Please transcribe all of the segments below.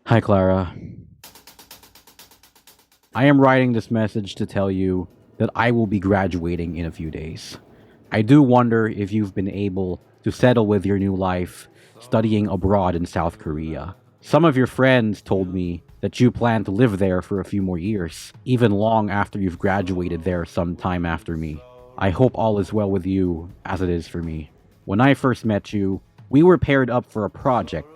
Hi, Clara. I am writing this message to tell you that I will be graduating in a few days. I do wonder if you've been able to settle with your new life studying abroad in South Korea. Some of your friends told me that you plan to live there for a few more years, even long after you've graduated there some time after me. I hope all is well with you, as it is for me. When I first met you, we were paired up for a project,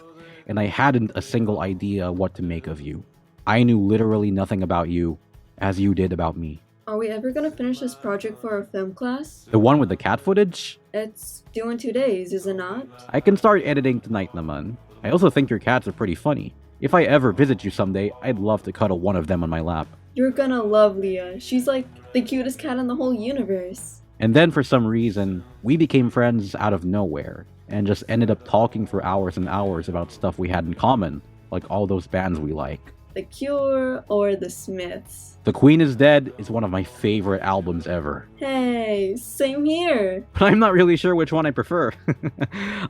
and I hadn't a single idea what to make of you. I knew literally nothing about you, as you did about me. Are we ever gonna finish this project for our film class? The one with the cat footage? It's due in 2 days, is it not? I can start editing tonight naman. I also think your cats are pretty funny. If I ever visit you someday, I'd love to cuddle one of them on my lap. You're gonna love Leah. She's like the cutest cat in the whole universe. And then for some reason, we became friends out of nowhere, and just ended up talking for hours and hours about stuff we had in common, like all those bands we like. The Cure or The Smiths. The Queen is Dead is one of my favorite albums ever. Hey, same here. But I'm not really sure which one I prefer.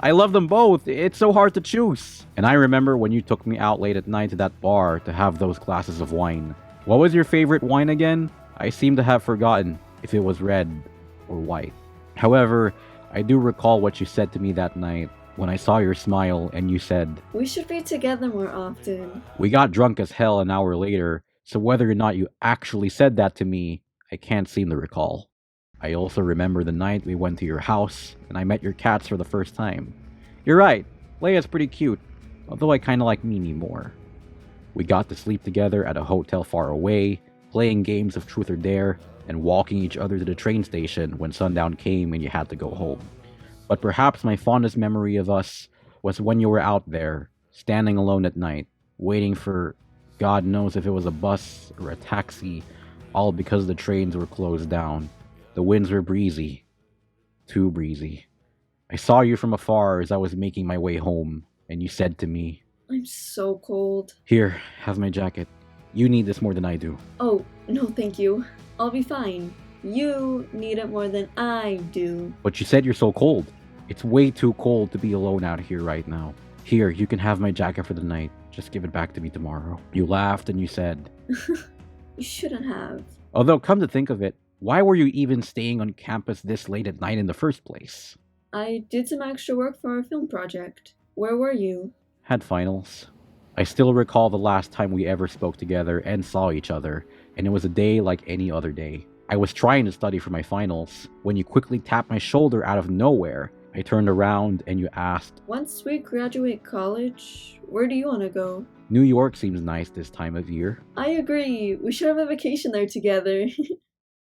I love them both. It's so hard to choose. And I remember when you took me out late at night to that bar to have those glasses of wine. What was your favorite wine again? I seem to have forgotten if it was red or white. However, I do recall what you said to me that night when I saw your smile and you said, We should be together more often. we got drunk as hell an hour later, so whether or not you actually said that to me, I can't seem to recall. I also remember the night we went to your house and I met your cats for the first time. You're right, Leia's pretty cute, although I kinda like Mimi more. We got to sleep together at a hotel far away, playing games of Truth or Dare, and walking each other to the train station when sundown came and you had to go home. But perhaps my fondest memory of us was when you were out there, standing alone at night, waiting for God knows if it was a bus or a taxi, all because the trains were closed down. The winds were breezy. Too breezy. I saw you from afar as I was making my way home, and you said to me, I'm so cold. here, have my jacket. You need this more than I do. Oh, no thank you. I'll be fine. You need it more than I do. But you said you're so cold. It's way too cold to be alone out here right now. Here, you can have my jacket for the night. Just give it back to me tomorrow. You laughed and you said, You shouldn't have. although come to think of it, why were you even staying on campus this late at night in the first place? I did some extra work for our film project. Where were you? Had finals. I still recall the last time we ever spoke together and saw each other, and it was a day like any other day. I was trying to study for my finals when you quickly tapped my shoulder out of nowhere. I turned around and you asked, Once we graduate college, where do you want to go? New York seems nice this time of year. I agree. We should have a vacation there together.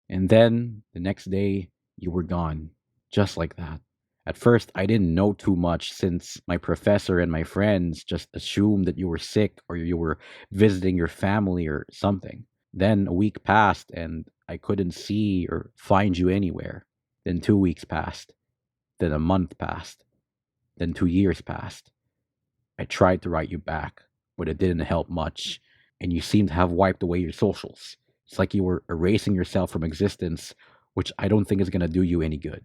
And then, the next day, you were gone. Just like that. At first, I didn't know too much since my professor and my friends just assumed that you were sick or you were visiting your family or something. Then a week passed and I couldn't see or find you anywhere. Then 2 weeks passed. Then a month passed. Then 2 years passed. I tried to write you back, but it didn't help much, and you seemed to have wiped away your socials. It's like you were erasing yourself from existence, which I don't think is going to do you any good.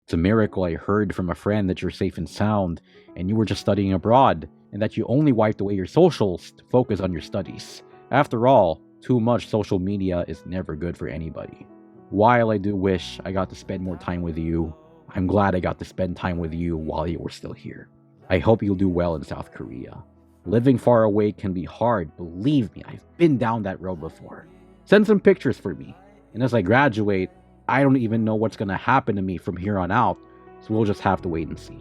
It's a miracle I heard from a friend that you're safe and sound, and you were just studying abroad, and that you only wiped away your socials to focus on your studies. After all, too much social media is never good for anybody. While I do wish I got to spend more time with you, I'm glad I got to spend time with you while you were still here. I hope you'll do well in South Korea. Living far away can be hard, believe me, I've been down that road before. Send some pictures for me, and as I graduate, I don't even know what's gonna happen to me from here on out, so we'll just have to wait and see.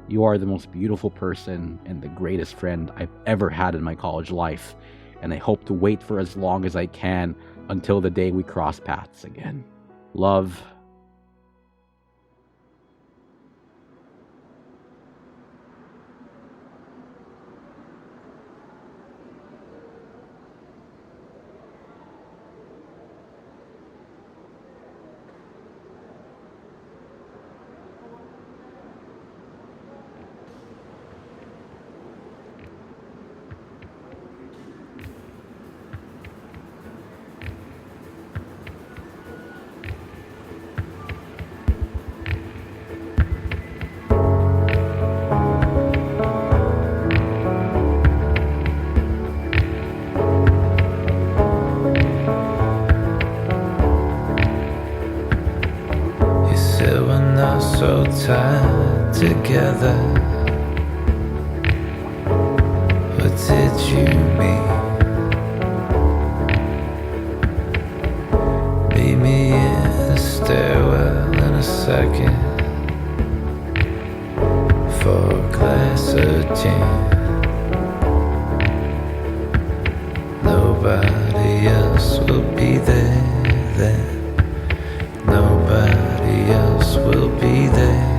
You are the most beautiful person and the greatest friend I've ever had in my college life, and I hope to wait for as long as I can until the day we cross paths again. Love. together. What did you mean? Meet me in the stairwell in a second for a glass of gin. Nobody else will be there then. Nobody else will be there.